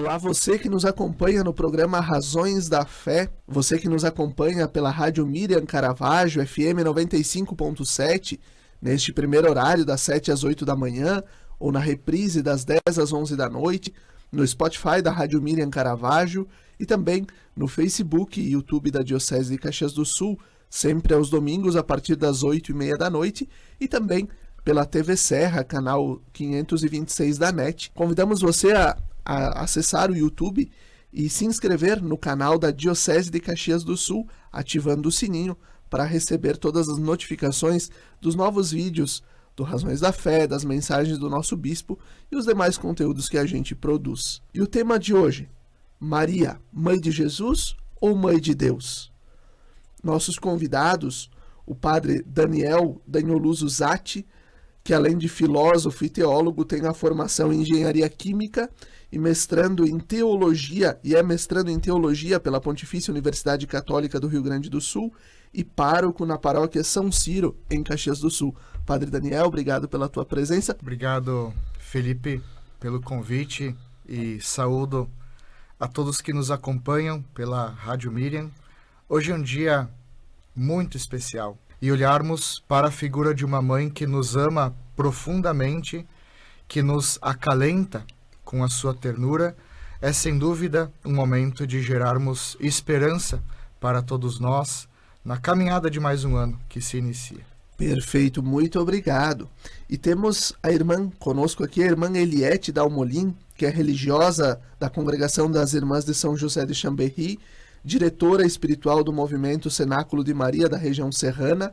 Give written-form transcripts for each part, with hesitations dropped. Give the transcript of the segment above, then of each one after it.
Olá, você que nos acompanha no programa Razões da Fé, você que nos acompanha pela Rádio Miriam Caravaggio, FM 95.7, neste primeiro horário das 7 às 8 da manhã, ou na reprise das 10 às 11 da noite, no Spotify da Rádio Miriam Caravaggio e também no Facebook e YouTube da Diocese de Caxias do Sul, sempre aos domingos a partir das 8h30 da noite, e também pela TV Serra, canal 526 da NET. Convidamos você a acessar o YouTube e se inscrever no canal da Diocese de Caxias do Sul, ativando o sininho para receber todas as notificações dos novos vídeos do Razões da Fé, das mensagens do nosso bispo e os demais conteúdos que a gente produz. E o tema de hoje: Maria, mãe de Jesus ou mãe de Deus? Nossos convidados, o padre Daniel Danioluso Zatti, que além de filósofo e teólogo tem a formação em engenharia química e é mestrando em teologia pela Pontifícia Universidade Católica do Rio Grande do Sul e pároco na paróquia São Ciro, em Caxias do Sul. Padre Daniel, obrigado pela tua presença. Obrigado, Felipe, pelo convite e saúdo a todos que nos acompanham pela Rádio Miriam. Hoje é um dia muito especial e olharmos para a figura de uma mãe que nos ama profundamente, que nos acalenta com a sua ternura, é sem dúvida um momento de gerarmos esperança para todos nós na caminhada de mais um ano que se inicia. Perfeito, muito obrigado. E temos a irmã conosco aqui, a irmã Eliette Dalmolin, que é religiosa da Congregação das Irmãs de São José de Chambéry, diretora espiritual do movimento Cenáculo de Maria da região serrana,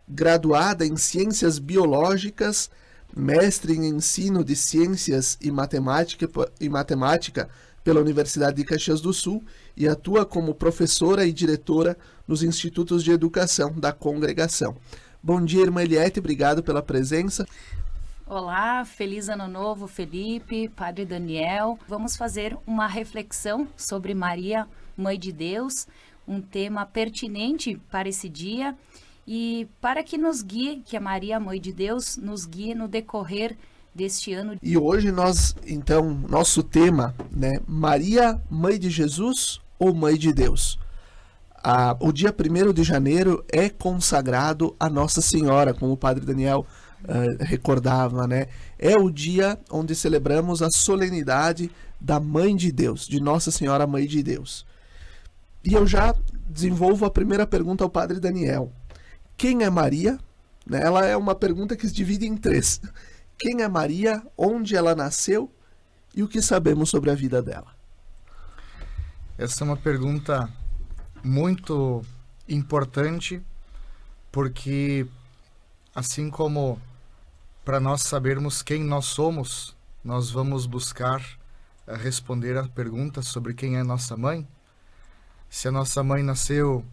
graduada em Ciências Biológicas, mestre em Ensino de Ciências e Matemática pela Universidade de Caxias do Sul e atua como professora e diretora nos Institutos de Educação da Congregação. Bom dia, irmã Eliette, obrigado pela presença. Olá, feliz ano novo, Felipe, Padre Daniel. Vamos fazer uma reflexão sobre Maria, Mãe de Deus, um tema pertinente para esse dia e para que nos guie, que a Maria, Mãe de Deus, nos guie no decorrer deste ano. E hoje nosso tema, Maria, Mãe de Jesus ou Mãe de Deus? O dia 1º de janeiro é consagrado a Nossa Senhora, como o Padre Daniel recordava, É o dia onde celebramos a solenidade da Mãe de Deus, de Nossa Senhora Mãe de Deus. E eu já desenvolvo a primeira pergunta ao Padre Daniel. Quem é Maria? Ela é uma pergunta que se divide em 3. Quem é Maria? Onde ela nasceu? E o que sabemos sobre a vida dela? Essa é uma pergunta muito importante, porque assim como para nós sabermos quem nós somos, nós vamos buscar responder a pergunta sobre quem é nossa mãe. Se a nossa mãe nasceu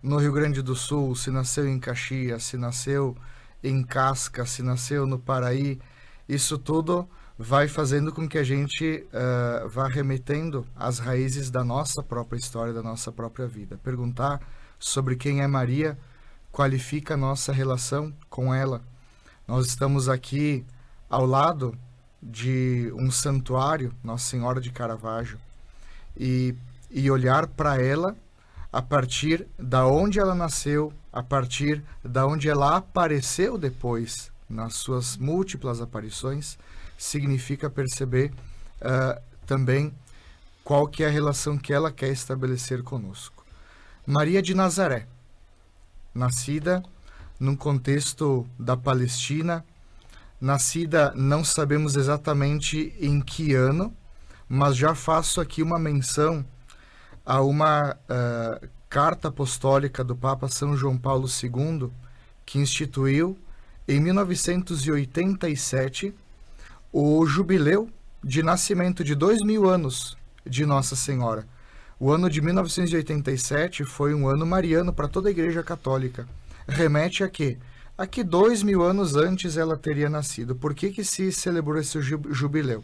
no Rio Grande do Sul, se nasceu em Caxias, se nasceu em Casca, se nasceu no Paraí, isso tudo vai fazendo com que a gente vá remetendo às raízes da nossa própria história, da nossa própria vida. Perguntar sobre quem é Maria qualifica a nossa relação com ela. Nós estamos aqui ao lado de um santuário, Nossa Senhora de Caravaggio, e olhar para ela a partir da onde ela nasceu, a partir da onde ela apareceu depois, nas suas múltiplas aparições, significa perceber também qual que é a relação que ela quer estabelecer conosco. Maria de Nazaré, nascida num contexto da Palestina, nascida não sabemos exatamente em que ano, mas já faço aqui uma menção a uma carta apostólica do Papa São João Paulo II, que instituiu em 1987 o jubileu de nascimento de 2000 anos de Nossa Senhora. O ano de 1987 foi um ano mariano para toda a Igreja Católica. Remete a quê? A que 2000 anos antes ela teria nascido. Por que se celebrou esse jubileu?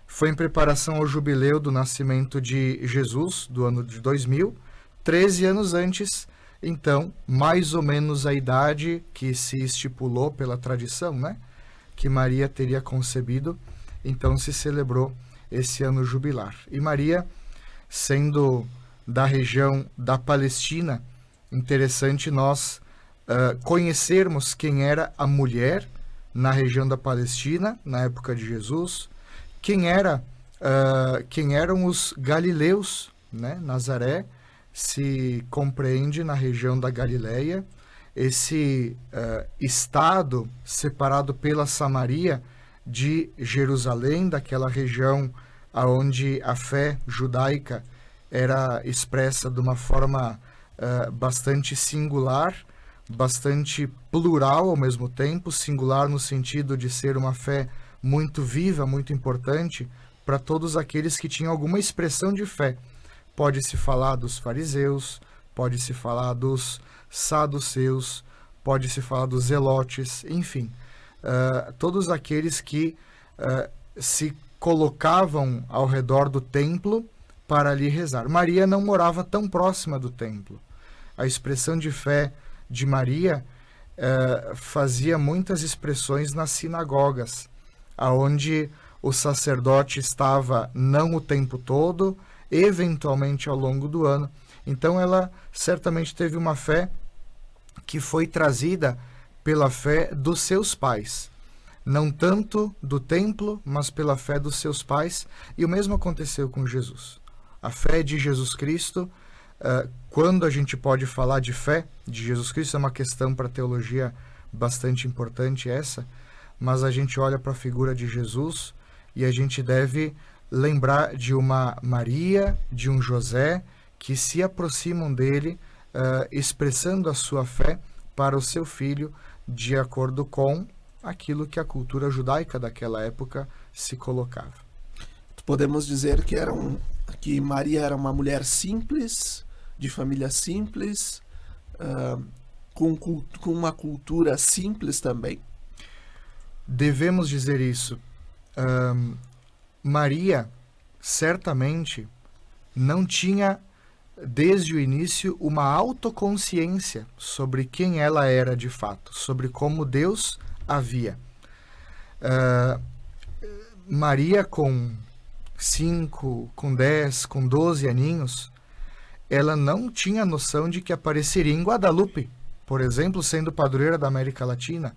Foi em preparação ao jubileu do nascimento de Jesus, do ano de 2000, 13 anos antes, então, mais ou menos a idade que se estipulou pela tradição, que Maria teria concebido. Então se celebrou esse ano jubilar. E Maria, sendo da região da Palestina, interessante nós conhecermos quem era a mulher na região da Palestina, na época de Jesus, quem eram os galileus, né? Nazaré se compreende na região da Galileia, esse estado separado pela Samaria de Jerusalém, daquela região onde a fé judaica era expressa de uma forma bastante singular, bastante plural ao mesmo tempo, singular no sentido de ser uma fé muito viva, muito importante para todos aqueles que tinham alguma expressão de fé. Pode-se falar dos fariseus, pode-se falar dos saduceus, pode-se falar dos zelotes, enfim, todos aqueles que se colocavam ao redor do templo para ali rezar. Maria não morava tão próxima do templo. A expressão de fé de Maria fazia muitas expressões nas sinagogas, aonde o sacerdote estava não o tempo todo, eventualmente ao longo do ano. Então ela certamente teve uma fé que foi trazida pela fé dos seus pais. Não tanto do templo, mas pela fé dos seus pais. E o mesmo aconteceu com Jesus. A fé de Jesus Cristo, quando a gente pode falar de fé de Jesus Cristo, é uma questão para a teologia bastante importante essa, mas a gente olha para a figura de Jesus e a gente deve lembrar de uma Maria, de um José, que se aproximam dele, expressando a sua fé para o seu filho, de acordo com aquilo que a cultura judaica daquela época se colocava. Podemos dizer que Maria era uma mulher simples, de família simples, com uma cultura simples também. Devemos dizer isso. Maria, certamente, não tinha, desde o início, uma autoconsciência sobre quem ela era de fato, sobre como Deus a via. Maria, com 5, com 10, com 12 aninhos, ela não tinha noção de que apareceria em Guadalupe, por exemplo, sendo padroeira da América Latina.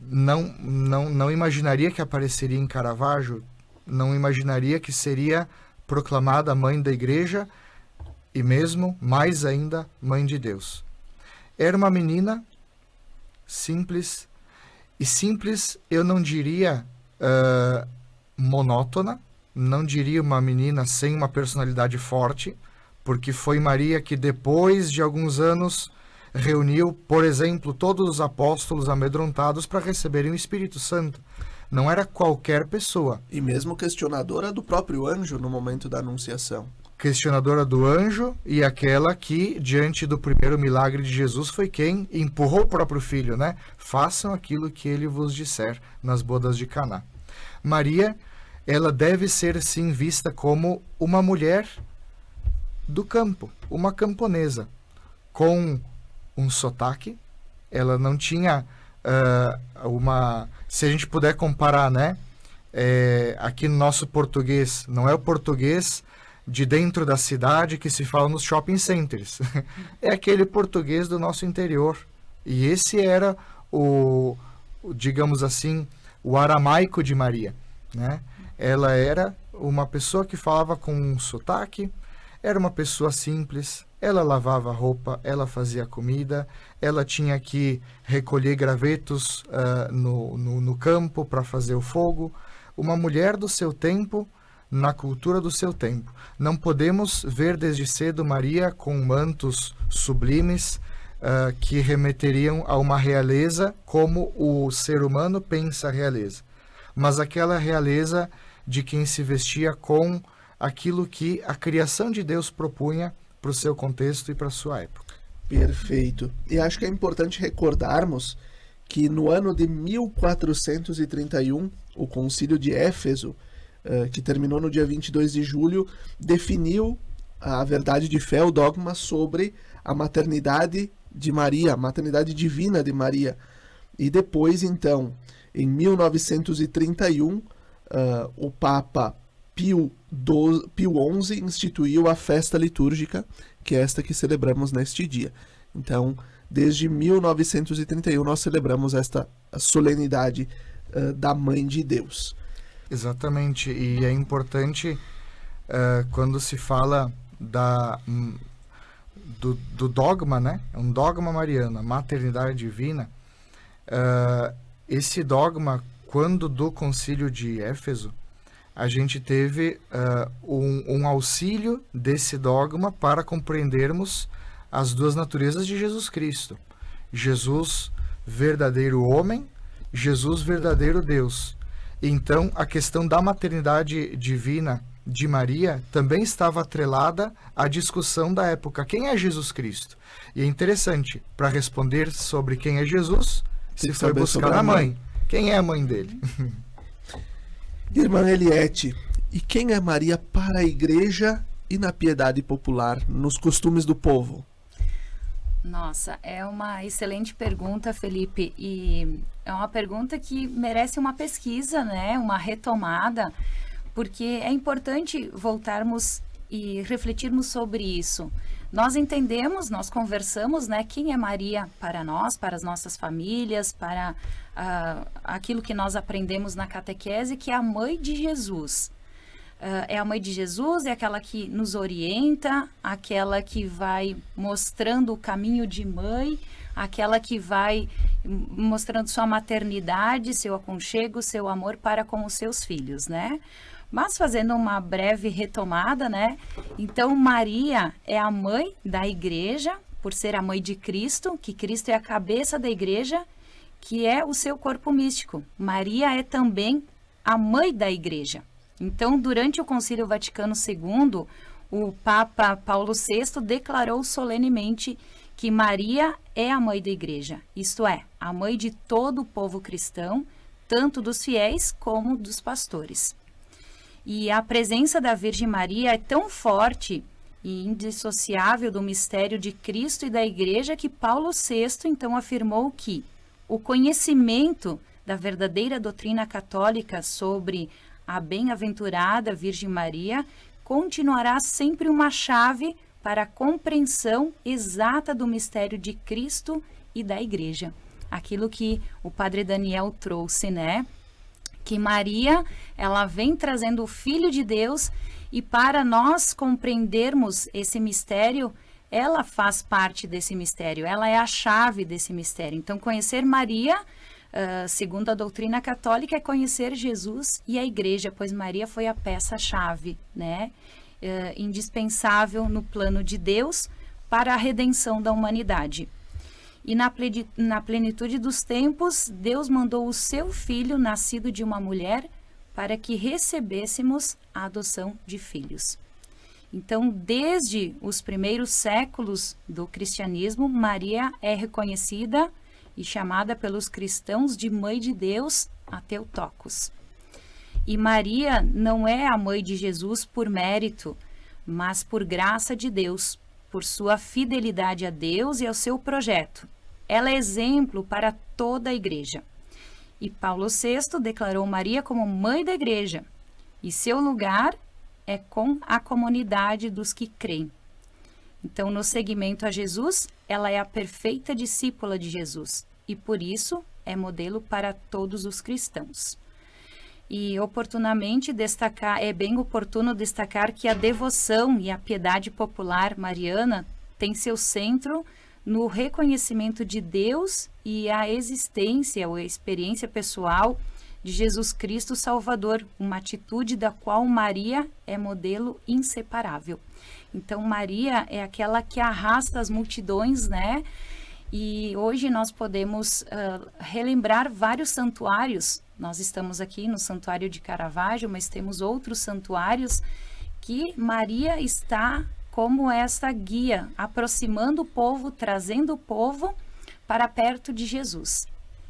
Não imaginaria que apareceria em Caravaggio, não imaginaria que seria proclamada mãe da igreja e mesmo, mais ainda, mãe de Deus. Era uma menina simples, e simples eu não diria monótona, não diria uma menina sem uma personalidade forte, porque foi Maria que depois de alguns anos reuniu, por exemplo, todos os apóstolos amedrontados para receberem o Espírito Santo. Não era qualquer pessoa. E mesmo questionadora do próprio anjo no momento da anunciação. Questionadora do anjo e aquela que, diante do primeiro milagre de Jesus, foi quem empurrou o próprio filho, né? Façam aquilo que ele vos disser nas bodas de Caná. Maria, ela deve ser sim vista como uma mulher do campo, uma camponesa, com um sotaque. Ela não tinha se a gente puder comparar, né? Aqui no nosso português, não é o português de dentro da cidade que se fala nos shopping centers. É aquele português do nosso interior. E esse era digamos assim, o aramaico de Maria, né? Ela era uma pessoa que falava com um sotaque, era uma pessoa simples, ela lavava roupa, ela fazia comida, ela tinha que recolher gravetos no campo para fazer o fogo. Uma mulher do seu tempo, na cultura do seu tempo. Não podemos ver desde cedo Maria com mantos sublimes que remeteriam a uma realeza como o ser humano pensa a realeza, mas aquela realeza de quem se vestia com aquilo que a criação de Deus propunha para o seu contexto e para a sua época. Perfeito. E acho que é importante recordarmos que no ano de 1431, o Concílio de Éfeso, que terminou no dia 22 de julho, definiu a verdade de fé, o dogma sobre a maternidade de Maria, a maternidade divina de Maria. E depois, então, em 1931, o Papa Pio XI instituiu a festa litúrgica, que é esta que celebramos neste dia. Então, desde 1931 nós celebramos esta solenidade da Mãe de Deus. Exatamente, e é importante quando se fala do dogma, né? É um dogma mariano, a maternidade divina. Esse dogma, quando do Concílio de Éfeso, a gente teve um auxílio desse dogma para compreendermos as duas naturezas de Jesus Cristo. Jesus, verdadeiro homem, Jesus, verdadeiro Deus. Então, a questão da maternidade divina de Maria também estava atrelada à discussão da época. Quem é Jesus Cristo? E é interessante, para responder sobre quem é Jesus, se foi buscar a mãe. Quem é a mãe dele? Irmã Eliette, e quem é Maria para a igreja e na piedade popular, nos costumes do povo? Nossa, é uma excelente pergunta, Felipe, e é uma pergunta que merece uma pesquisa, né? Uma retomada, porque é importante voltarmos e refletirmos sobre isso. Nós entendemos, nós conversamos, né? Quem é Maria para nós, para as nossas famílias, para aquilo que nós aprendemos na catequese, que é a mãe de Jesus. É a mãe de Jesus, é aquela que nos orienta, aquela que vai mostrando o caminho de mãe, aquela que vai mostrando sua maternidade, seu aconchego, seu amor para com os seus filhos, né? Mas fazendo uma breve retomada, né? Então, Maria é a mãe da igreja, por ser a mãe de Cristo, que Cristo é a cabeça da igreja, que é o seu corpo místico. Maria é também a mãe da igreja. Então, durante o Concílio Vaticano II, o Papa Paulo VI declarou solenemente que Maria é a mãe da igreja, isto é, a mãe de todo o povo cristão, tanto dos fiéis como dos pastores. E a presença da Virgem Maria é tão forte e indissociável do mistério de Cristo e da igreja que Paulo VI então afirmou que o conhecimento da verdadeira doutrina católica sobre a bem-aventurada Virgem Maria continuará sempre uma chave para a compreensão exata do mistério de Cristo e da Igreja. Aquilo que o Padre Daniel trouxe, né? Que Maria, ela vem trazendo o Filho de Deus e para nós compreendermos esse mistério, ela faz parte desse mistério, ela é a chave desse mistério. Então, conhecer Maria, segundo a doutrina católica, é conhecer Jesus e a igreja, pois Maria foi a peça-chave, né? Indispensável no plano de Deus para a redenção da humanidade. E na plenitude dos tempos, Deus mandou o seu Filho, nascido de uma mulher, para que recebêssemos a adoção de filhos. Então, desde os primeiros séculos do cristianismo, Maria é reconhecida e chamada pelos cristãos de Mãe de Deus a Theotokos. E Maria não é a mãe de Jesus por mérito, mas por graça de Deus, por sua fidelidade a Deus e ao seu projeto. Ela é exemplo para toda a igreja. E Paulo VI declarou Maria como mãe da igreja, e seu lugar é com a comunidade dos que creem. Então, no seguimento a Jesus, ela é a perfeita discípula de Jesus e, por isso, é modelo para todos os cristãos. E é bem oportuno destacar que a devoção e a piedade popular mariana tem seu centro no reconhecimento de Deus e a existência ou a experiência pessoal de Jesus Cristo Salvador, uma atitude da qual Maria é modelo inseparável. Então, Maria é aquela que arrasta as multidões, né? E hoje nós podemos relembrar vários santuários. Nós estamos aqui no Santuário de Caravaggio, mas temos outros santuários que Maria está como essa guia, aproximando o povo, trazendo o povo para perto de Jesus.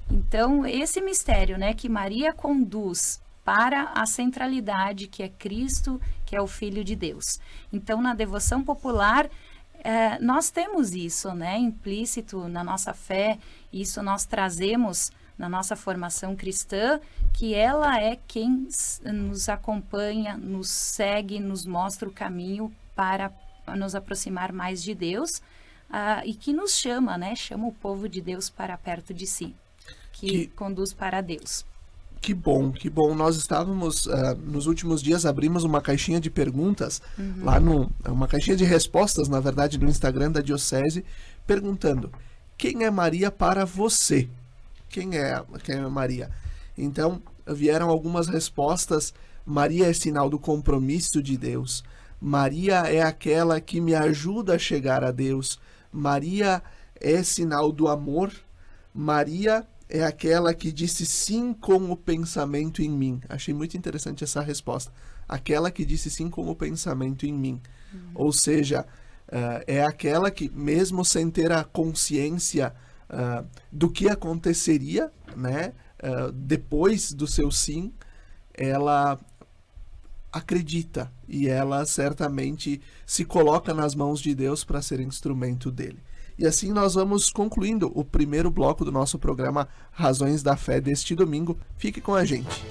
Então, esse mistério, né, que Maria conduz para a centralidade, que é Cristo, que é o Filho de Deus. Então, na devoção popular, nós temos isso, né, implícito na nossa fé, isso nós trazemos na nossa formação cristã, que ela é quem nos acompanha, nos segue, nos mostra o caminho para nos aproximar mais de Deus, e que nos chama, né? Chama o povo de Deus para perto de si, que conduz para Deus. Que bom, que bom. Nós estávamos, nos últimos dias, abrimos uma caixinha de perguntas, lá uma caixinha de respostas, na verdade, no Instagram da Diocese, perguntando: quem é Maria para você? Quem é Maria? Então, vieram algumas respostas. Maria é sinal do compromisso de Deus. Maria é aquela que me ajuda a chegar a Deus. Maria é sinal do amor. Maria é aquela que disse sim com o pensamento em mim. Achei muito interessante essa resposta. Aquela que disse sim com o pensamento em mim. Ou seja, é aquela que, mesmo sem ter a consciência do que aconteceria, né, depois do seu sim, ela acredita e ela certamente se coloca nas mãos de Deus para ser instrumento dele. E assim nós vamos concluindo o primeiro bloco do nosso programa Razões da Fé deste domingo. Fique com a gente.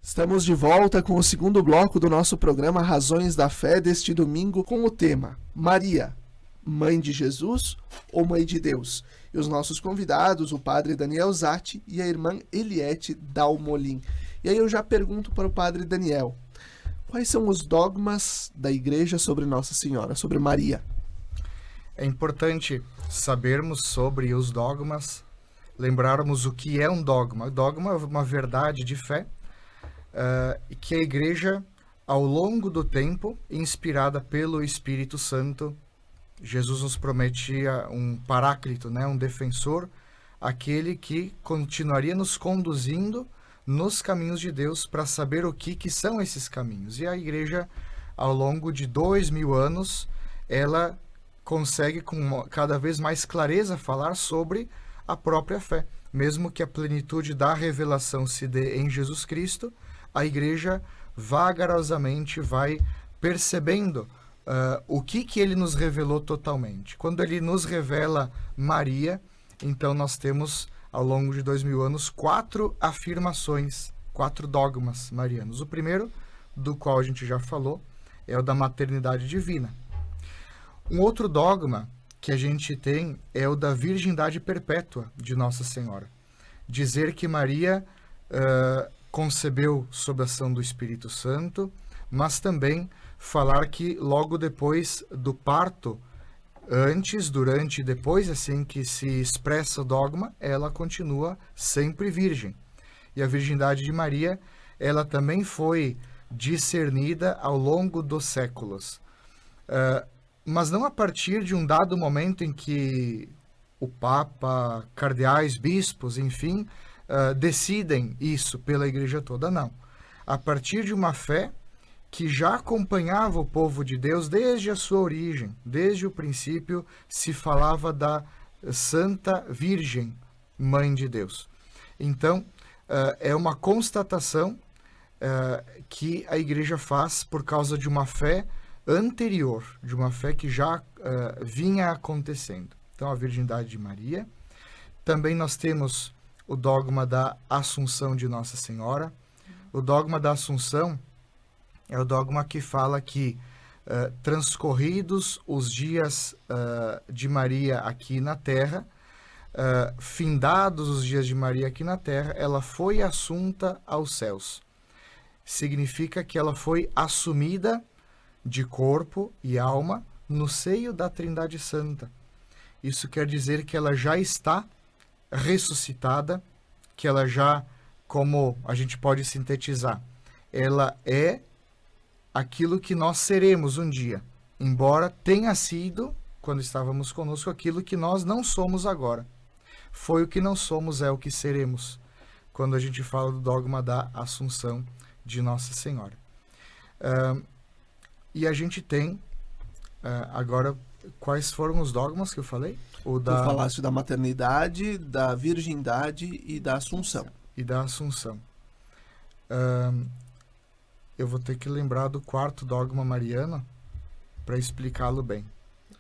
Estamos de volta com o segundo bloco do nosso programa Razões da Fé deste domingo, com o tema Maria, Mãe de Jesus ou Mãe de Deus? E os nossos convidados, o padre Daniel Zatti e a irmã Eliette Dalmolin. E aí eu já pergunto para o padre Daniel, quais são os dogmas da Igreja sobre Nossa Senhora, sobre Maria? É importante sabermos sobre os dogmas, lembrarmos o que é um dogma. O dogma é uma verdade de fé, que a Igreja, ao longo do tempo, inspirada pelo Espírito Santo, Jesus nos prometia um paráclito, né, um defensor, aquele que continuaria nos conduzindo nos caminhos de Deus para saber o que são esses caminhos. E a Igreja, ao longo de 2000 anos, ela consegue com cada vez mais clareza falar sobre a própria fé. Mesmo que a plenitude da revelação se dê em Jesus Cristo, a Igreja vagarosamente vai percebendo o que ele nos revelou totalmente. Quando ele nos revela Maria, então nós temos, ao longo de 2000 anos, 4 afirmações, 4 dogmas marianos. O primeiro, do qual a gente já falou, é o da maternidade divina. Um outro dogma que a gente tem é o da virgindade perpétua de Nossa Senhora. Dizer que Maria concebeu sob a ação do Espírito Santo, mas também falar que logo depois do parto, antes, durante e depois, assim que se expressa o dogma, ela continua sempre virgem. E a virgindade de Maria, ela também foi discernida ao longo dos séculos. Mas não a partir de um dado momento em que o Papa, cardeais, bispos, enfim, decidem isso pela Igreja toda, não. A partir de uma fé que já acompanhava o povo de Deus desde a sua origem, desde o princípio se falava da Santa Virgem, Mãe de Deus. Então, é uma constatação que a Igreja faz por causa de uma fé anterior, de uma fé que já vinha acontecendo. Então, a virgindade de Maria. Também nós temos o dogma da Assunção de Nossa Senhora. O dogma da Assunção é o dogma que fala que, transcorridos os dias de Maria aqui na Terra, findados os dias de Maria aqui na Terra, ela foi assunta aos céus. Significa que ela foi assumida de corpo e alma no seio da Trindade Santa. Isso quer dizer que ela já está ressuscitada, que ela já, como a gente pode sintetizar, ela é aquilo que nós seremos um dia, embora tenha sido, quando estávamos conosco, aquilo que nós não somos agora. Foi o que não somos, é o que seremos, quando a gente fala do dogma da Assunção de Nossa Senhora. E a gente tem Agora, quais foram os dogmas que eu falei? Tu falaste da maternidade, da virgindade e da Assunção. E da Assunção. Eu vou ter que lembrar do quarto dogma mariano para explicá-lo bem.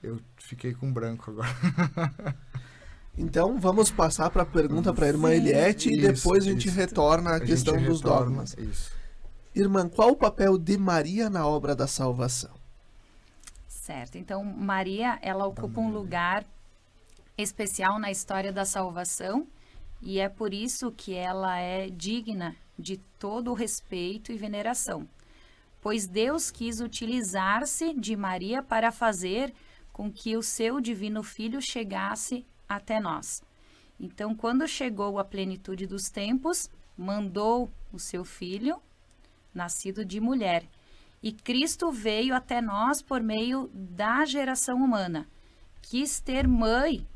Eu fiquei com branco agora. Então, vamos passar para a pergunta para a irmã Eliette e depois a gente retorna à questão dos dogmas. Isso. Irmã, qual o papel de Maria na obra da salvação? Certo. Então, Maria, ela ocupa um lugar especial na história da salvação e é por isso que ela é digna de todo o respeito e veneração. Pois Deus quis utilizar-se de Maria para fazer com que o seu divino Filho chegasse até nós. Então, quando chegou a plenitude dos tempos, mandou o seu Filho, nascido de mulher. E Cristo veio até nós por meio da geração humana. Quis ter mãe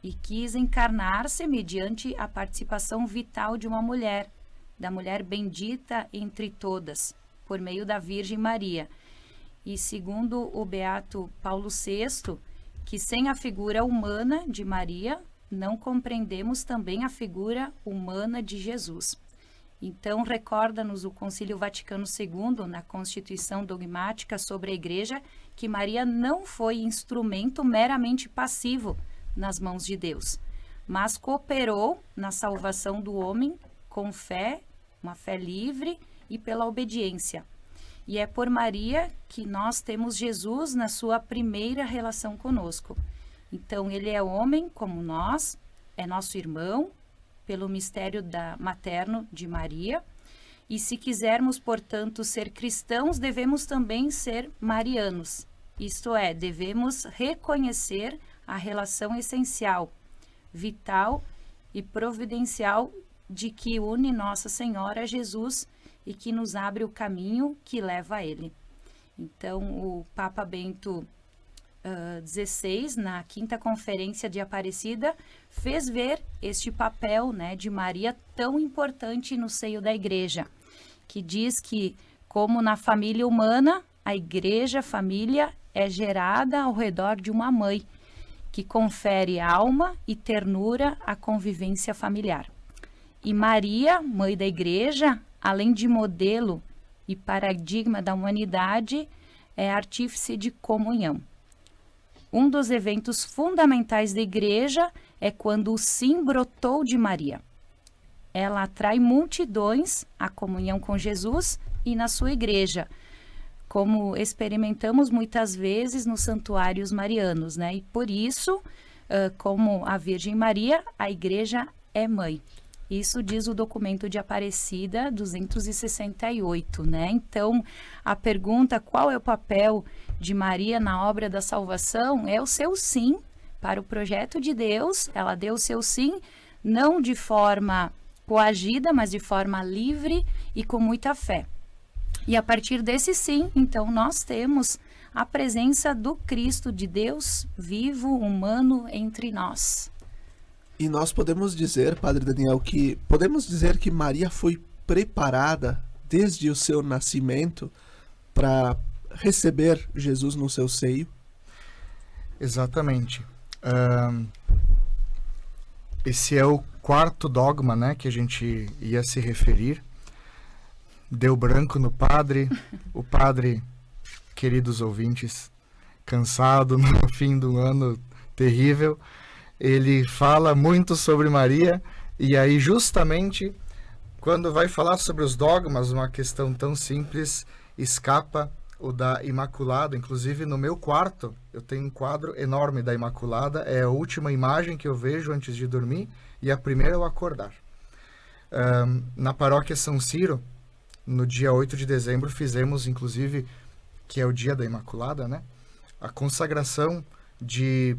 e quis encarnar-se mediante a participação vital de uma mulher, da mulher bendita entre todas, por meio da Virgem Maria. E segundo o beato Paulo VI, que sem a figura humana de Maria, não compreendemos também a figura humana de Jesus. Então, recorda-nos o Concílio Vaticano II, na Constituição Dogmática sobre a Igreja, que Maria não foi instrumento meramente passivo nas mãos de Deus, mas cooperou na salvação do homem com fé, uma fé livre e pela obediência. E é por Maria que nós temos Jesus na sua primeira relação conosco. Então, ele é homem como nós, é nosso irmão, pelo mistério materno de Maria. E se quisermos, portanto, ser cristãos, devemos também ser marianos. Isto é, devemos reconhecer a relação essencial, vital e providencial de que une Nossa Senhora a Jesus e que nos abre o caminho que leva a Ele. Então, o Papa Bento XVI, na 5ª Conferência de Aparecida, fez ver este papel, né, de Maria tão importante no seio da Igreja, que diz que, como na família humana, a Igreja, a família, é gerada ao redor de uma mãe, que confere alma e ternura à convivência familiar. E Maria, mãe da Igreja, além de modelo e paradigma da humanidade, é artífice de comunhão. Um dos eventos fundamentais da Igreja é quando o sim brotou de Maria. Ela atrai multidões à comunhão com Jesus e na sua Igreja, como experimentamos muitas vezes nos santuários marianos, né? E por isso, como a Virgem Maria, a Igreja é mãe. Isso diz o documento de Aparecida 268, né? Então, a pergunta, qual é o papel de Maria na obra da salvação? É o seu sim para o projeto de Deus. Ela deu o seu sim, não de forma coagida, mas de forma livre e com muita fé. E a partir desse sim, então, nós temos a presença do Cristo de Deus vivo, humano entre nós. E nós podemos dizer, Padre Daniel, que Maria foi preparada desde o seu nascimento para receber Jesus no seu seio? Exatamente. Esse é o quarto dogma, né, que a gente ia se referir. Deu branco no padre, o padre, queridos ouvintes, cansado no fim do ano terrível, ele fala muito sobre Maria, e aí justamente quando vai falar sobre os dogmas, uma questão tão simples, escapa o da Imaculada. Inclusive no meu quarto eu tenho um quadro enorme da Imaculada, é a última imagem que eu vejo antes de dormir e a primeira ao acordar. Na paróquia São Ciro, no dia 8 de dezembro, fizemos, inclusive, que é o dia da Imaculada, né? A consagração de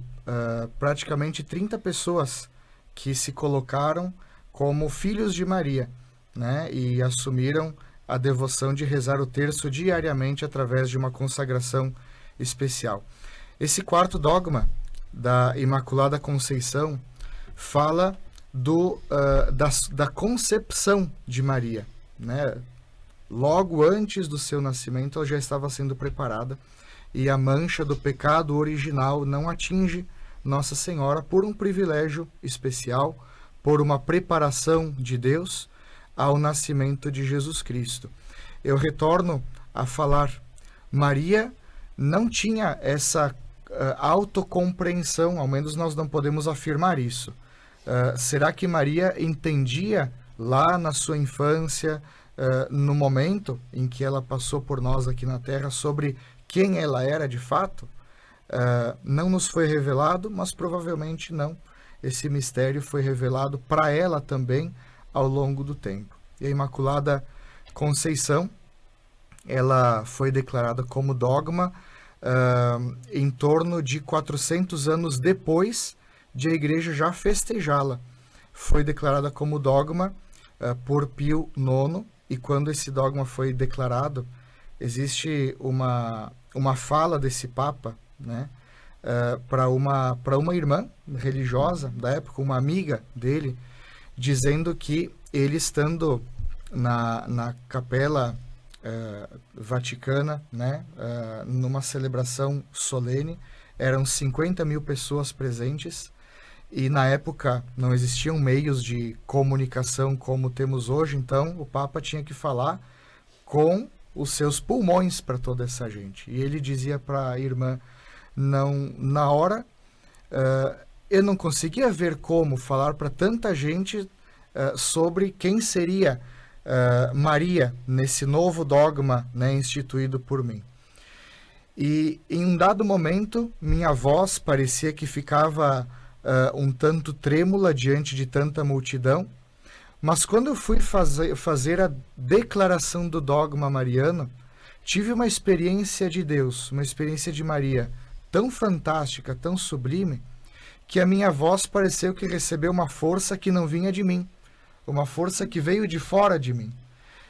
praticamente 30 pessoas que se colocaram como filhos de Maria, né? E assumiram a devoção de rezar o terço diariamente através de uma consagração especial. Esse quarto dogma da Imaculada Conceição fala da concepção de Maria, né? Logo antes do seu nascimento, ela já estava sendo preparada. e a mancha do pecado original não atinge Nossa Senhora por um privilégio especial, por uma preparação de Deus ao nascimento de Jesus Cristo. Eu retorno a falar, Maria não tinha essa autocompreensão, ao menos nós não podemos afirmar isso. Será que Maria entendia lá na sua infância, no momento em que ela passou por nós aqui na Terra, sobre quem ela era de fato? Não nos foi revelado, mas provavelmente não. Esse mistério foi revelado para ela também ao longo do tempo. E a Imaculada Conceição, ela foi declarada como dogma em torno de 400 anos depois de a Igreja já festejá-la. Foi declarada como dogma por Pio IX, e quando esse dogma foi declarado, existe uma fala desse Papa, né, para uma irmã religiosa da época, uma amiga dele, dizendo que ele, estando na capela Vaticana, né, numa celebração solene, eram 50 mil pessoas presentes, e na época não existiam meios de comunicação como temos hoje, então o Papa tinha que falar com os seus pulmões para toda essa gente. E ele dizia para a irmã, não, na hora, eu não conseguia ver como falar para tanta gente sobre quem seria Maria nesse novo dogma, né, instituído por mim. E em um dado momento, minha voz parecia que ficava um tanto trêmula diante de tanta multidão, mas quando eu fui fazer a declaração do dogma mariano, tive uma experiência de Deus, uma experiência de Maria tão fantástica, tão sublime, que a minha voz pareceu que recebeu uma força que não vinha de mim, uma força que veio de fora de mim.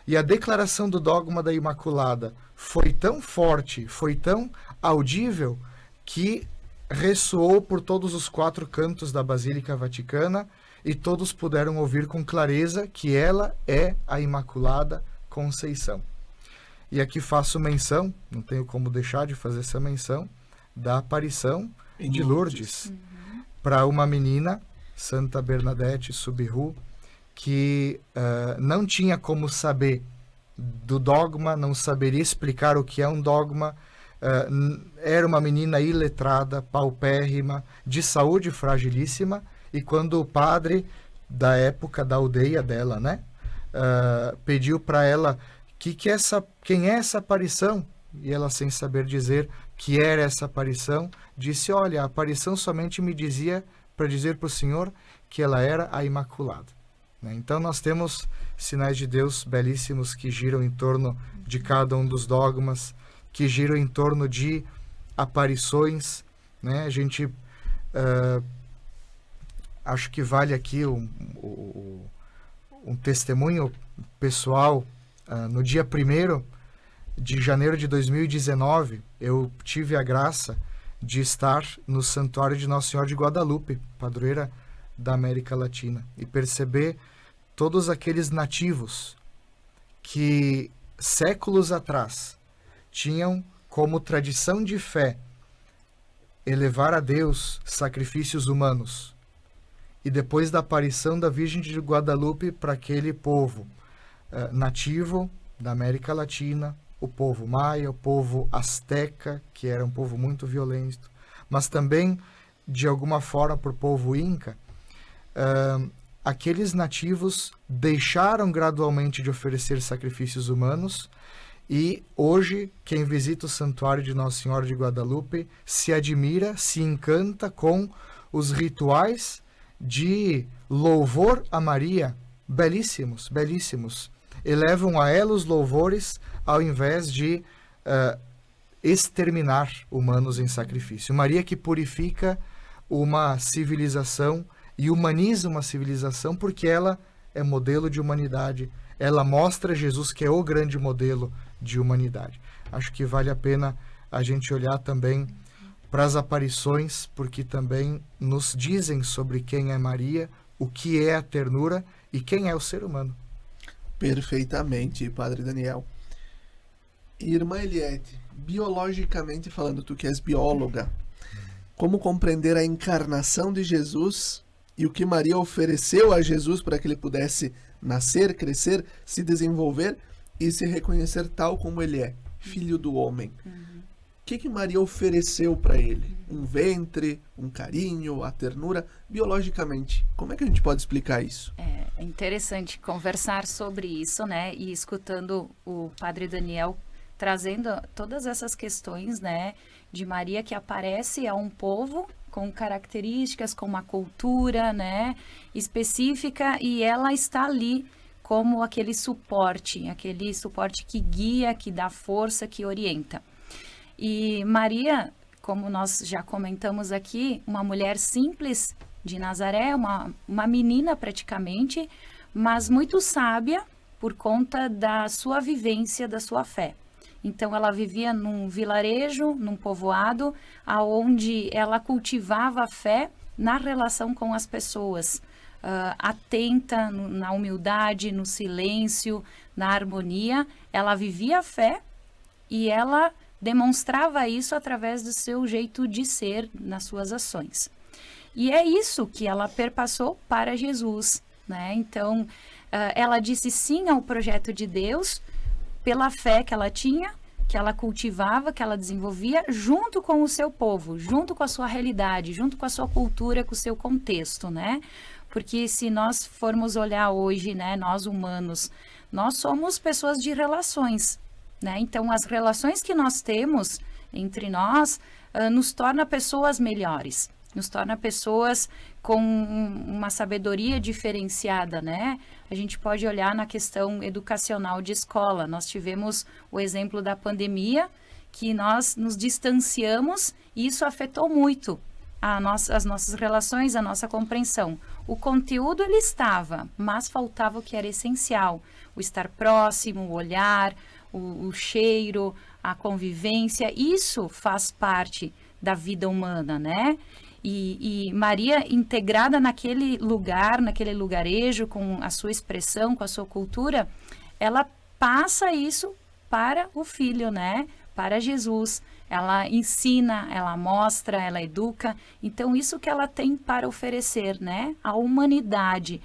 E a declaração do dogma da Imaculada foi tão forte, foi tão audível, que ressoou por todos os 4 cantos da Basílica Vaticana, e todos puderam ouvir com clareza que ela é a Imaculada Conceição. E aqui faço menção, não tenho como deixar de fazer essa menção, da aparição de Lourdes para uma menina, Santa Bernadette Soubirous, que não tinha como saber do dogma, não saberia explicar o que é um dogma, era uma menina iletrada, paupérrima, de saúde fragilíssima, e quando o padre da época, da aldeia dela, né, pediu para ela quem é essa aparição, e ela, sem saber dizer que era essa aparição, disse, olha, a aparição somente me dizia para dizer para o Senhor que ela era a Imaculada. Então nós temos sinais de Deus belíssimos que giram em torno de cada um dos dogmas, que giram em torno de aparições, né? A gente acho que vale aqui um testemunho pessoal. No dia 1º de janeiro de 2019, eu tive a graça de estar no Santuário de Nossa Senhora de Guadalupe, padroeira da América Latina, e perceber todos aqueles nativos que séculos atrás tinham como tradição de fé elevar a Deus sacrifícios humanos, e depois da aparição da Virgem de Guadalupe para aquele povo nativo da América Latina, o povo maia, o povo asteca, que era um povo muito violento, mas também de alguma forma para o povo inca, aqueles nativos deixaram gradualmente de oferecer sacrifícios humanos, e hoje quem visita o Santuário de Nossa Senhora de Guadalupe se admira, se encanta com os rituais de louvor a Maria, belíssimos, belíssimos. Elevam a ela os louvores ao invés de exterminar humanos em sacrifício. Maria que purifica uma civilização e humaniza uma civilização, porque ela é modelo de humanidade. Ela mostra Jesus, que é o grande modelo de humanidade. Acho que vale a pena a gente olhar também para as aparições, porque também nos dizem sobre quem é Maria, o que é a ternura e quem é o ser humano. Perfeitamente, Padre Daniel. Irmã Eliette, biologicamente falando, tu que és bióloga, como compreender a encarnação de Jesus e o que Maria ofereceu a Jesus para que ele pudesse nascer, crescer, se desenvolver e se reconhecer tal como ele é, filho do homem? O que Maria ofereceu para ele? Um ventre, um carinho, a ternura, biologicamente. Como é que a gente pode explicar isso? É interessante conversar sobre isso, né? E escutando o Padre Daniel trazendo todas essas questões, né, de Maria que aparece a um povo com características, com uma cultura, né, específica, e ela está ali como aquele suporte que guia, que dá força, que orienta. E Maria, como nós já comentamos aqui, uma mulher simples de Nazaré, uma menina praticamente, mas muito sábia por conta da sua vivência, da sua fé. Então, ela vivia num vilarejo, num povoado, onde ela cultivava a fé na relação com as pessoas, atenta na humildade, no silêncio, na harmonia. Ela vivia a fé e ela demonstrava isso através do seu jeito de ser nas suas ações. E é isso que ela perpassou para Jesus, né? Então, ela disse sim ao projeto de Deus pela fé que ela tinha, que ela cultivava, que ela desenvolvia junto com o seu povo, junto com a sua realidade, junto com a sua cultura, com o seu contexto, né? Porque se nós formos olhar hoje, né, nós humanos, nós somos pessoas de relações, né? Então, as relações que nós temos entre nós nos torna pessoas melhores, nos torna pessoas com uma sabedoria diferenciada, né? A gente pode olhar na questão educacional de escola. Nós tivemos o exemplo da pandemia, que nós nos distanciamos e isso afetou muito as nossas relações, a nossa compreensão. O conteúdo ele estava, mas faltava o que era essencial, o estar próximo, o olhar, o cheiro, a convivência. Isso faz parte da vida humana, né? E Maria, integrada naquele lugar, naquele lugarejo, com a sua expressão, com a sua cultura, ela passa isso para o Filho, né? Para Jesus. Ela ensina, ela mostra, ela educa. Então, isso que ela tem para oferecer, né? A humanidade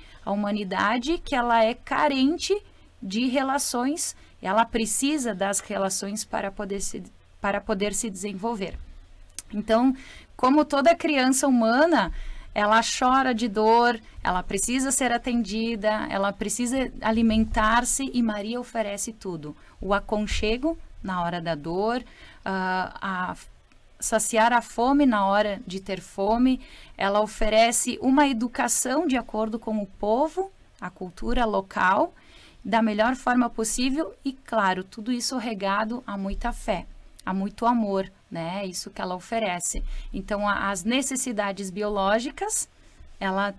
que ela é carente de relações, ela precisa das relações para poder se desenvolver. Então, como toda criança humana, ela chora de dor, ela precisa ser atendida, ela precisa alimentar-se e Maria oferece tudo. O aconchego na hora da dor, saciar a fome na hora de ter fome. Ela oferece uma educação de acordo com o povo, a cultura local, da melhor forma possível e, claro, tudo isso regado a muita fé, a muito amor, né? Isso que ela oferece. Então, as necessidades biológicas, ela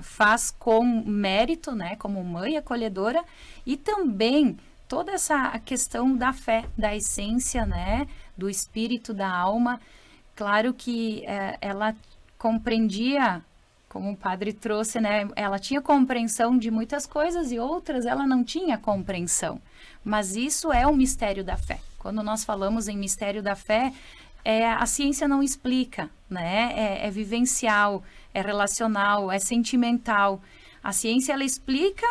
faz com mérito, né? Como mãe acolhedora, e também toda essa questão da fé, da essência, né? Do espírito, da alma. Claro que ela compreendia, como o padre trouxe, né? Ela tinha compreensão de muitas coisas e outras ela não tinha compreensão. Mas isso é o mistério da fé. Quando nós falamos em mistério da fé, a ciência não explica, né? É vivencial, é relacional, é sentimental. A ciência, ela explica,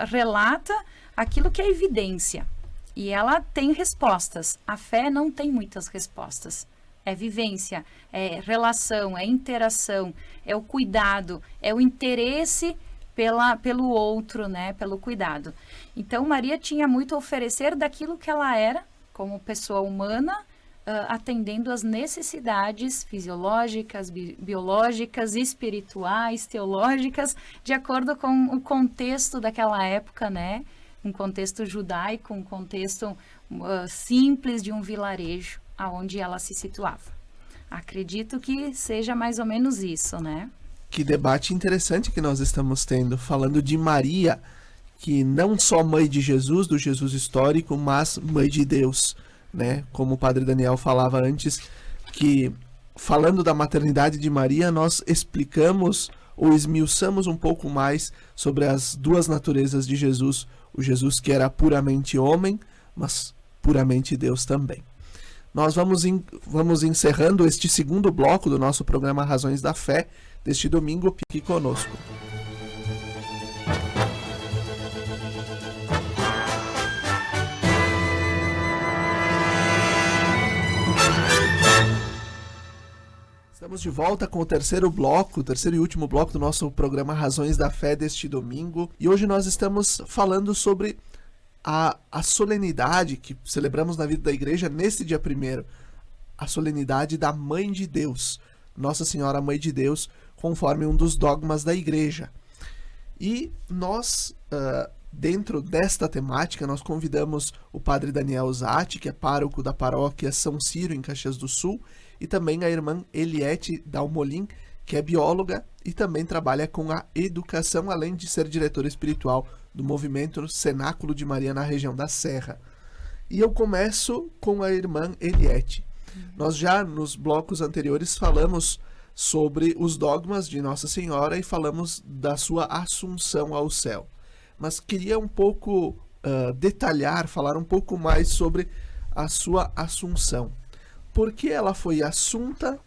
relata aquilo que é evidência. E ela tem respostas. A fé não tem muitas respostas. É vivência, é relação, é interação, é o cuidado, é o interesse pelo outro, né? Pelo cuidado. Então, Maria tinha muito a oferecer daquilo que ela era, como pessoa humana, atendendo às necessidades fisiológicas, biológicas, espirituais, teológicas, de acordo com o contexto daquela época, né? Um contexto judaico, um contexto simples de um vilarejo, aonde ela se situava. Acredito que seja mais ou menos isso, né? Que debate interessante que nós estamos tendo, falando de Maria, que não só mãe de Jesus, do Jesus histórico, mas mãe de Deus, né? Como o padre Daniel falava antes, que falando da maternidade de Maria, nós explicamos ou esmiuçamos um pouco mais sobre as duas naturezas de Jesus, o Jesus que era puramente homem, mas puramente Deus também. Nós vamos encerrando este segundo bloco do nosso programa Razões da Fé deste domingo. Fique conosco. Estamos de volta com o terceiro e último bloco do nosso programa Razões da Fé deste domingo. E hoje nós estamos falando sobre a solenidade que celebramos na vida da igreja neste dia 1º, a solenidade da Mãe de Deus, Nossa Senhora Mãe de Deus, conforme um dos dogmas da igreja. E nós, dentro desta temática, nós convidamos o Padre Daniel Zatti, que é pároco da paróquia São Ciro, em Caxias do Sul, e também a irmã Eliette Dalmolin, que é bióloga e também trabalha com a educação, além de ser diretora espiritual do movimento Cenáculo de Maria na região da Serra. E eu começo com a irmã Eliette. Nós já nos blocos anteriores falamos sobre os dogmas de Nossa Senhora e falamos da sua assunção ao céu. Mas queria um pouco detalhar, falar um pouco mais sobre a sua assunção. Por que ela foi assunta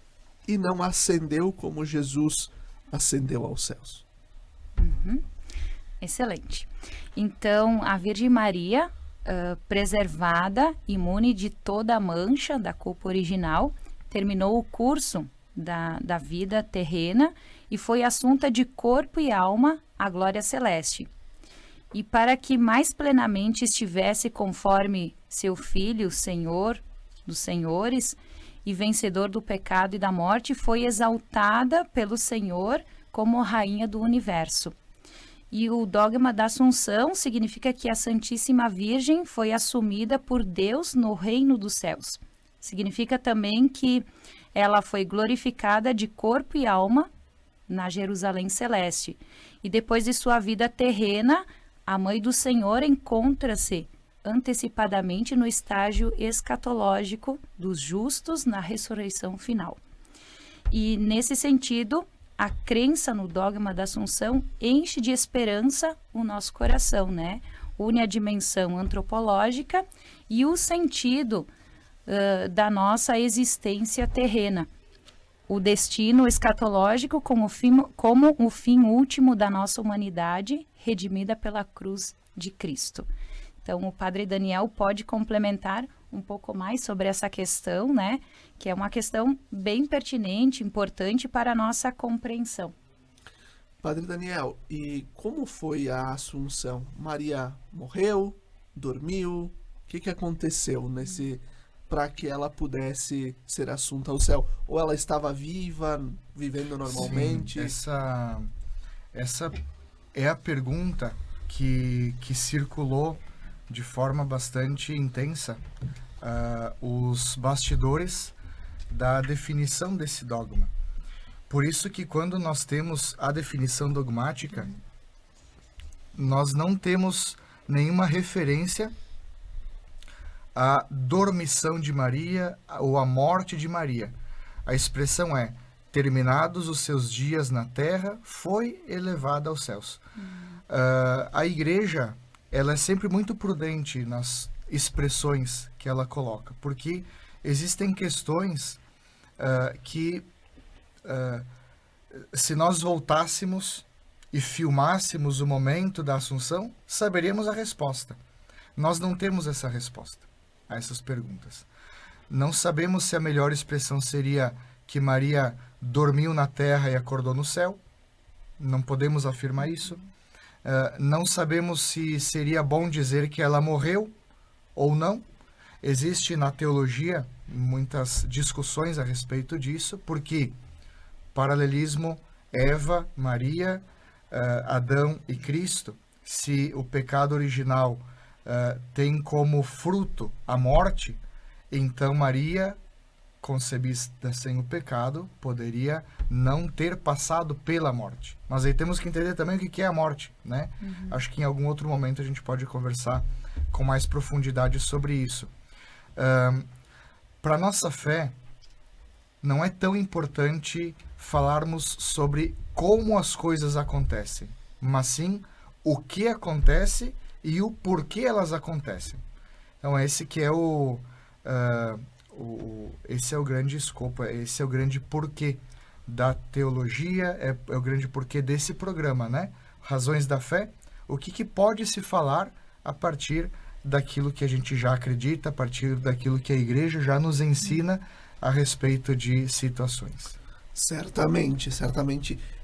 e não ascendeu como Jesus ascendeu aos céus? Excelente. Então, a Virgem Maria, preservada, imune de toda a mancha da culpa original, terminou o curso da vida terrena e foi assunta de corpo e alma à glória celeste. E para que mais plenamente estivesse conforme seu Filho, Senhor dos senhores e vencedor do pecado e da morte, foi exaltada pelo Senhor como Rainha do Universo. E o dogma da Assunção significa que a Santíssima Virgem foi assumida por Deus no reino dos céus. Significa também que ela foi glorificada de corpo e alma na Jerusalém Celeste. E depois de sua vida terrena, a Mãe do Senhor encontra-se antecipadamente no estágio escatológico dos justos na ressurreição final. E nesse sentido, a crença no dogma da Assunção enche de esperança o nosso coração, né? Une a dimensão antropológica e o sentido da nossa existência terrena. O destino escatológico como o fim último da nossa humanidade, redimida pela cruz de Cristo. Então, o Padre Daniel pode complementar um pouco mais sobre essa questão, né? Que é uma questão bem pertinente, importante para a nossa compreensão. Padre Daniel, e como foi a Assunção? Maria morreu, dormiu? O que aconteceu para que ela pudesse ser assunta ao céu? Ou ela estava viva, vivendo normalmente? Sim, essa é a pergunta que circulou de forma bastante intensa os bastidores da definição desse dogma. Por isso que quando nós temos a definição dogmática, nós não temos nenhuma referência à dormição de Maria ou à morte de Maria. A expressão é: terminados os seus dias na terra, foi elevada aos céus. A igreja, ela é sempre muito prudente nas expressões que ela coloca, porque existem questões que, se nós voltássemos e filmássemos o momento da Assunção, saberíamos a resposta. Nós não temos essa resposta a essas perguntas. Não sabemos se a melhor expressão seria que Maria dormiu na terra e acordou no céu. Não podemos afirmar isso. Não sabemos se seria bom dizer que ela morreu ou não. Existe na teologia muitas discussões a respeito disso, porque paralelismo Eva, Maria, Adão e Cristo, se o pecado original tem como fruto a morte, então Maria, concebida sem o pecado, poderia não ter passado pela morte. Mas aí temos que entender também o que é a morte, né? Acho que em algum outro momento a gente pode conversar com mais profundidade sobre isso. Para nossa fé, não é tão importante falarmos sobre como as coisas acontecem, mas sim o que acontece e o porquê elas acontecem. Então esse que é esse é o grande escopo, esse é o grande porquê da teologia, é o grande porquê desse programa, né? Razões da Fé, o que pode se falar a partir daquilo que a gente já acredita, a partir daquilo que a igreja já nos ensina a respeito de situações. Certamente,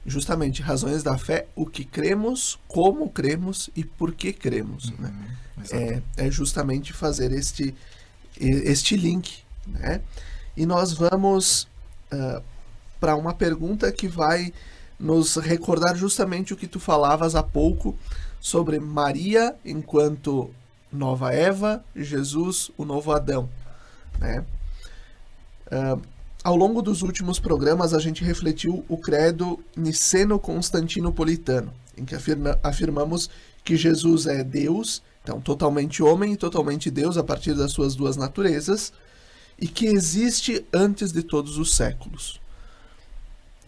justamente, razões da fé, o que cremos, como cremos e por que cremos, né? É justamente fazer este link, né? E nós vamos para uma pergunta que vai nos recordar justamente o que tu falavas há pouco sobre Maria enquanto nova Eva, Jesus, o novo Adão, né? Ao longo dos últimos programas, a gente refletiu o credo niceno-constantinopolitano, em que afirmamos que Jesus é Deus, então totalmente homem e totalmente Deus a partir das suas duas naturezas, e que existe antes de todos os séculos.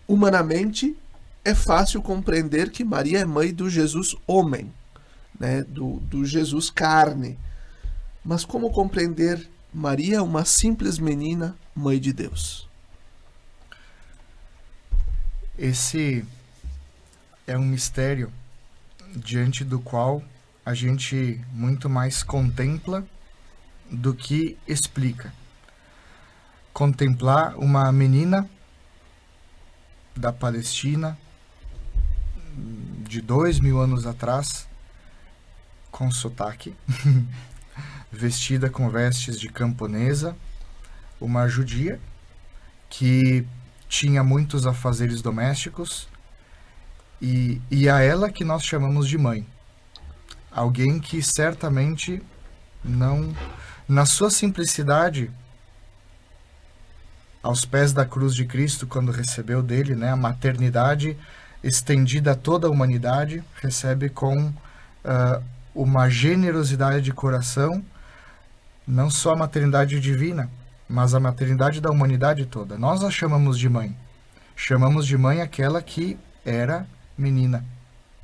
Humanamente, é fácil compreender que Maria é mãe do Jesus homem, né, do Jesus carne. Mas como compreender Maria, uma simples menina, mãe de Deus? Esse é um mistério diante do qual a gente muito mais contempla do que explica. Contemplar uma menina da Palestina de 2000 anos atrás, com sotaque, vestida com vestes de camponesa, uma judia que tinha muitos afazeres domésticos, e a ela que nós chamamos de mãe. Alguém que certamente não, na sua simplicidade, aos pés da cruz de Cristo, quando recebeu dele, né, a maternidade estendida a toda a humanidade, recebe com uma generosidade de coração, não só a maternidade divina, mas a maternidade da humanidade toda. Nós a chamamos de mãe. Chamamos de mãe aquela que era menina.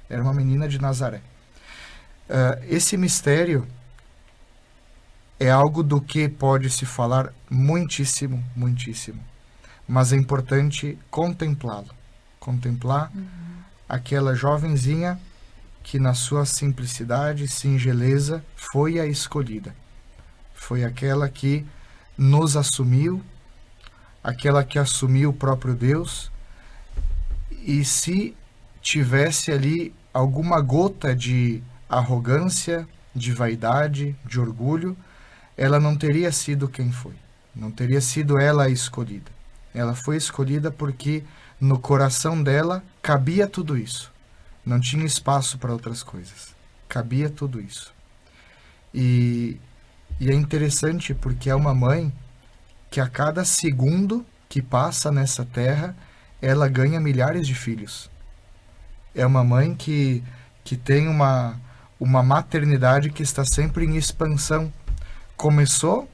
Era uma menina de Nazaré. Esse mistério é algo do que pode se falar muitíssimo, muitíssimo. Mas é importante contemplá-lo. Contemplar aquela jovenzinha que na sua simplicidade, singeleza, foi a escolhida. Foi aquela que nos assumiu, aquela que assumiu o próprio Deus, e se tivesse ali alguma gota de arrogância, de vaidade, de orgulho, ela não teria sido quem foi. Não teria sido ela a escolhida. Ela foi escolhida porque no coração dela cabia tudo isso. Não tinha espaço para outras coisas. Cabia tudo isso. E é interessante porque é uma mãe que a cada segundo que passa nessa terra, ela ganha milhares de filhos. É uma mãe que tem uma maternidade que está sempre em expansão. Começou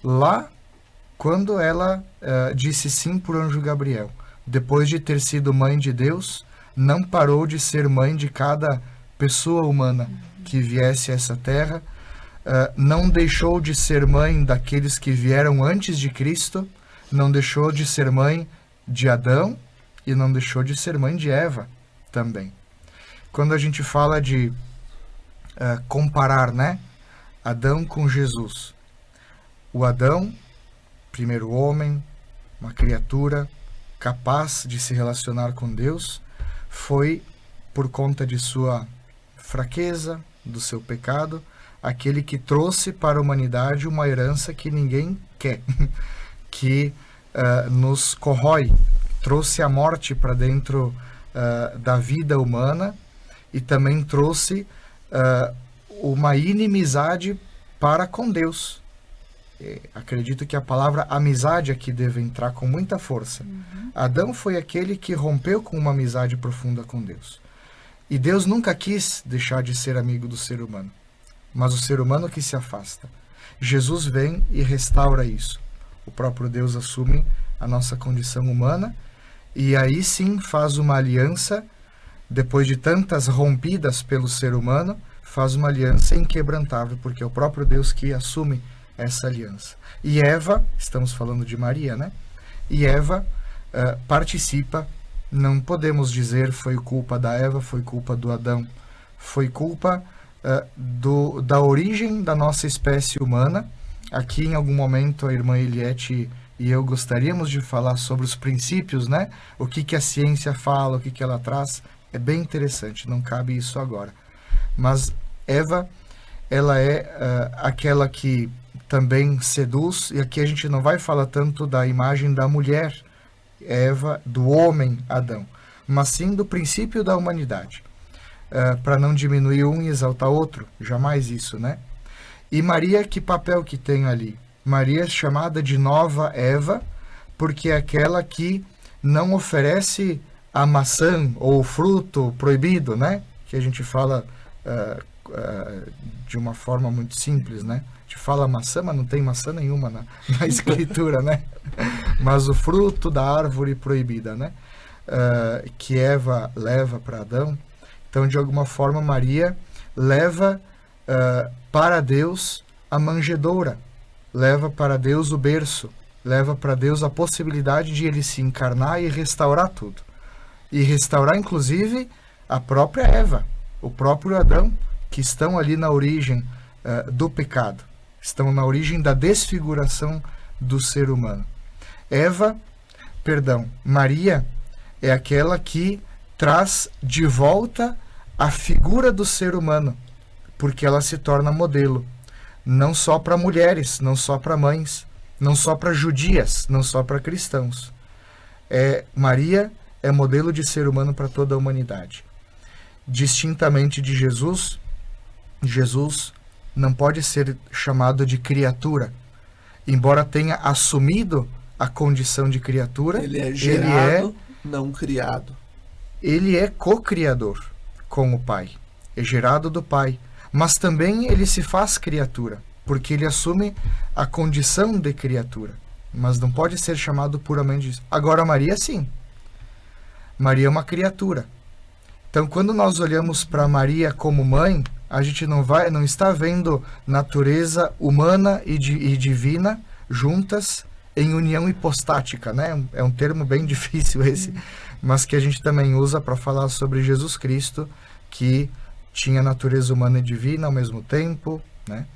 lá quando ela disse sim por anjo Gabriel. Depois de ter sido mãe de Deus, não parou de ser mãe de cada pessoa humana que viesse a essa terra. Não deixou de ser mãe daqueles que vieram antes de Cristo, não deixou de ser mãe de Adão e não deixou de ser mãe de Eva também. Quando a gente fala de comparar, né, Adão com Jesus, o Adão, primeiro homem, uma criatura capaz de se relacionar com Deus, foi por conta de sua fraqueza, do seu pecado, aquele que trouxe para a humanidade uma herança que ninguém quer, que nos corrói, trouxe a morte para dentro da vida humana e também trouxe uma inimizade para com Deus. Acredito que a palavra amizade aqui deve entrar com muita força. Adão foi aquele que rompeu com uma amizade profunda com Deus. E Deus nunca quis deixar de ser amigo do ser humano, mas o ser humano que se afasta. Jesus vem e restaura isso. O próprio Deus assume a nossa condição humana e aí sim faz uma aliança, depois de tantas rompidas pelo ser humano, faz uma aliança inquebrantável, porque é o próprio Deus que assume essa aliança. E Eva, estamos falando de Maria, né? E Eva participa, não podemos dizer foi culpa da Eva, foi culpa do Adão, foi culpa da origem da nossa espécie humana. Aqui, em algum momento, a irmã Eliette e eu gostaríamos de falar sobre os princípios, né? O que a ciência fala, o que ela traz. É bem interessante, não cabe isso agora. Mas Eva, ela é aquela que também seduz, e aqui a gente não vai falar tanto da imagem da mulher, Eva, do homem, Adão, mas sim do princípio da humanidade. Para não diminuir um e exaltar outro, jamais isso, né? E Maria, que papel que tem ali? Maria é chamada de nova Eva, porque é aquela que não oferece a maçã ou o fruto proibido, né? Que a gente fala de uma forma muito simples, né? A gente fala maçã, mas não tem maçã nenhuma na escritura, né? Mas o fruto da árvore proibida, né? Que Eva leva para Adão. Então, de alguma forma, Maria leva para Deus a manjedoura, leva para Deus o berço, leva para Deus a possibilidade de ele se encarnar e restaurar tudo. E restaurar, inclusive, a própria Eva, o próprio Adão, que estão ali na origem do pecado, estão na origem da desfiguração do ser humano. Maria é aquela que traz de volta a figura do ser humano, porque ela se torna modelo, não só para mulheres, não só para mães, não só para judias, não só para cristãos. Maria é modelo de ser humano para toda a humanidade. Distintamente de Jesus, Jesus não pode ser chamado de criatura, embora tenha assumido a condição de criatura. Ele é gerado, não criado. Ele é co-criador com o Pai, é gerado do Pai, mas também ele se faz criatura, porque ele assume a condição de criatura, mas não pode ser chamado puramente disso. Agora Maria sim, Maria é uma criatura. Então quando nós olhamos para Maria como mãe, a gente não está vendo natureza humana e divina juntas em união hipostática, né? É um termo bem difícil esse, mas que a gente também usa para falar sobre Jesus Cristo, que tinha natureza humana e divina ao mesmo tempo, né?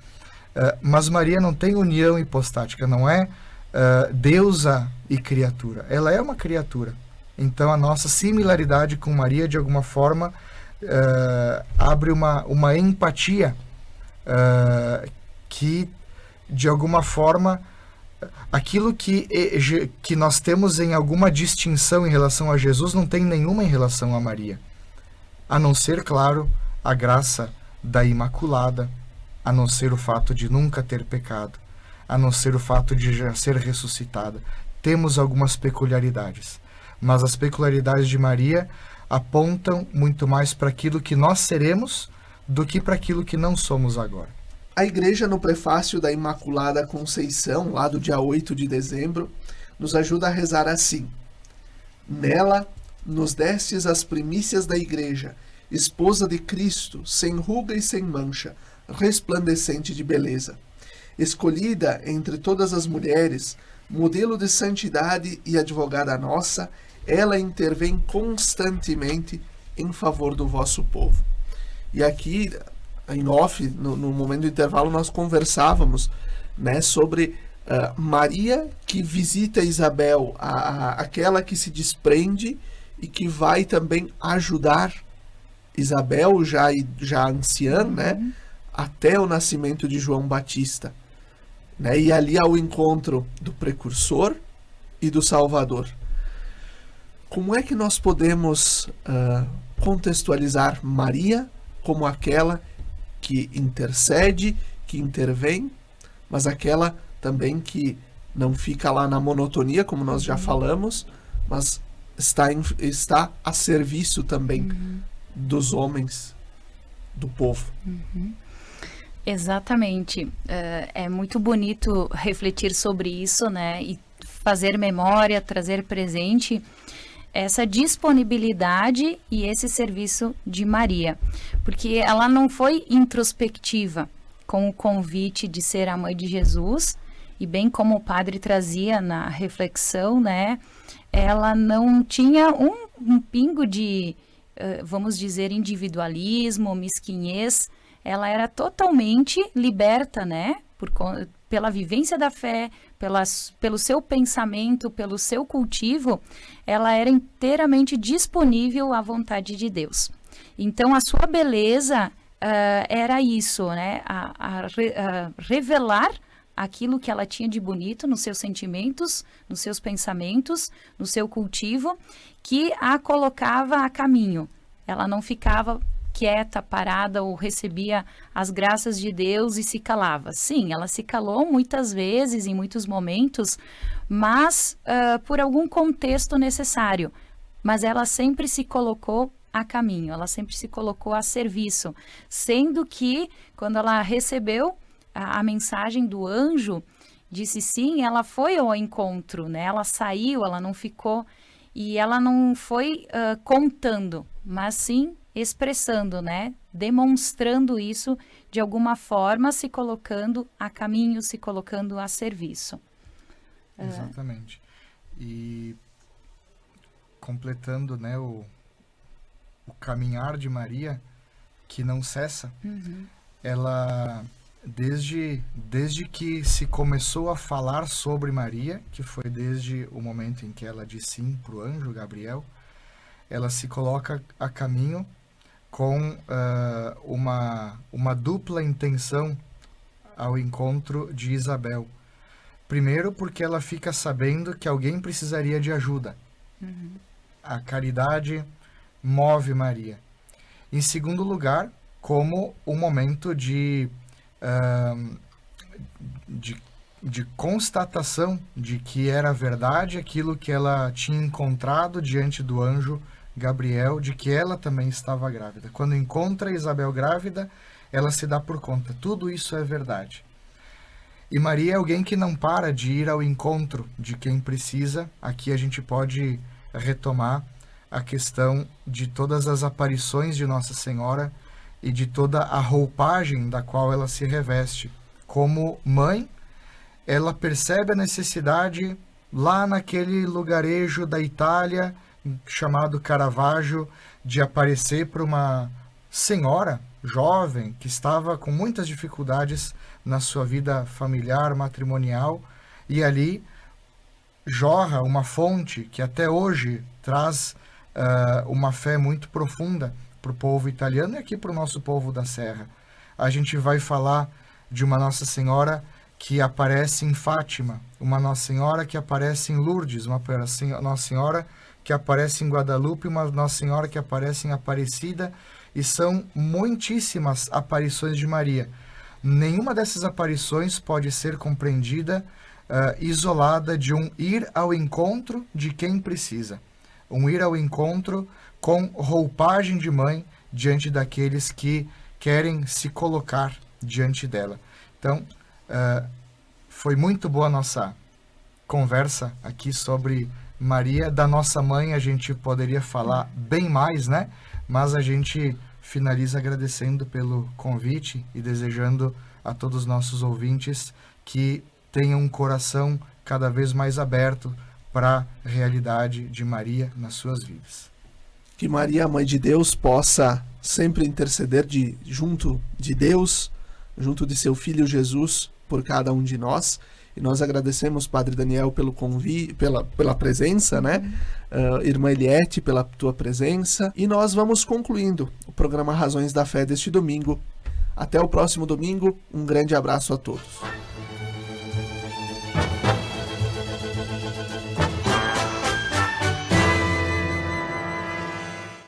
Mas Maria não tem união hipostática, não é deusa e criatura. Ela é uma criatura. Então a nossa similaridade com Maria, de alguma forma, abre uma empatia que, de alguma forma, aquilo que nós temos em alguma distinção em relação a Jesus não tem nenhuma em relação a Maria, a não ser, claro, a graça da Imaculada, a não ser o fato de nunca ter pecado, a não ser o fato de já ser ressuscitada. Temos algumas peculiaridades, mas as peculiaridades de Maria apontam muito mais para aquilo que nós seremos do que para aquilo que não somos agora. A Igreja, no prefácio da Imaculada Conceição, lá do dia 8 de dezembro, nos ajuda a rezar assim: Nela nos destes as primícias da Igreja, esposa de Cristo, sem ruga e sem mancha, resplandecente de beleza. Escolhida entre todas as mulheres, modelo de santidade e advogada nossa, ela intervém constantemente em favor do vosso povo. E aqui, em off, no momento do intervalo, nós conversávamos, né, sobre Maria, que visita Isabel, aquela que se desprende e que vai também ajudar Isabel, já anciã, né, até o nascimento de João Batista, né, e ali há o encontro do precursor e do Salvador. Como é que nós podemos contextualizar Maria como aquela que intercede, que intervém, mas aquela também que não fica lá na monotonia, como nós já falamos, mas está a serviço também dos homens, do povo. Exatamente. É muito bonito refletir sobre isso, né? E fazer memória, trazer presente essa disponibilidade e esse serviço de Maria, porque ela não foi introspectiva com o convite de ser a mãe de Jesus, e bem como o padre trazia na reflexão, né, ela não tinha um pingo de, vamos dizer, individualismo, mesquinhez. Ela era totalmente liberta, né, pela vivência da fé, pelo seu pensamento, pelo seu cultivo, ela era inteiramente disponível à vontade de Deus. Então, a sua beleza era isso, né, a revelar aquilo que ela tinha de bonito nos seus sentimentos, nos seus pensamentos, no seu cultivo, que a colocava a caminho. Ela não ficava quieta, parada, ou recebia as graças de Deus e se calava. Sim, ela se calou muitas vezes, em muitos momentos, mas por algum contexto necessário. Mas ela sempre se colocou a caminho, ela sempre se colocou a serviço, sendo que, quando ela recebeu a mensagem do anjo, disse sim, ela foi ao encontro, né? Ela saiu, ela não ficou, e ela não foi contando, mas sim expressando, né? Demonstrando isso de alguma forma, se colocando a caminho, se colocando a serviço. Exatamente. E completando, né, o caminhar de Maria, que não cessa, ela... Desde que se começou a falar sobre Maria, que foi desde o momento em que ela disse sim para o anjo Gabriel, ela se coloca a caminho com uma dupla intenção ao encontro de Isabel. Primeiro, porque ela fica sabendo que alguém precisaria de ajuda. A caridade move Maria. Em segundo lugar, como um momento de constatação de que era verdade aquilo que ela tinha encontrado diante do anjo Gabriel, de que ela também estava grávida. Quando encontra Isabel grávida, ela se dá por conta. Tudo isso é verdade. E Maria é alguém que não para de ir ao encontro de quem precisa. Aqui a gente pode retomar a questão de todas as aparições de Nossa Senhora e de toda a roupagem da qual ela se reveste. Como mãe, ela percebe a necessidade lá naquele lugarejo da Itália, chamado Caravaggio, de aparecer para uma senhora jovem que estava com muitas dificuldades na sua vida familiar, matrimonial, e ali jorra uma fonte que até hoje traz uma fé muito profunda para o povo italiano e aqui para o nosso povo da Serra. A gente vai falar de uma Nossa Senhora que aparece em Fátima, uma Nossa Senhora que aparece em Lourdes, uma Nossa Senhora que aparece em Guadalupe, uma Nossa Senhora que aparece em Aparecida, e são muitíssimas aparições de Maria. Nenhuma dessas aparições pode ser compreendida isolada de um ir ao encontro de quem precisa, um ir ao encontro com roupagem de mãe diante daqueles que querem se colocar diante dela. Então, foi muito boa a nossa conversa aqui sobre Maria. Da nossa mãe a gente poderia falar bem mais, né? Mas a gente finaliza agradecendo pelo convite e desejando a todos os nossos ouvintes que tenham um coração cada vez mais aberto para a realidade de Maria nas suas vidas. Que Maria, Mãe de Deus, possa sempre interceder junto de Deus, junto de seu Filho Jesus, por cada um de nós. E nós agradecemos, Padre Daniel, pelo convite, pela presença, né? Irmã Eliette, pela tua presença. E nós vamos concluindo o programa Razões da Fé deste domingo. Até o próximo domingo. Um grande abraço a todos.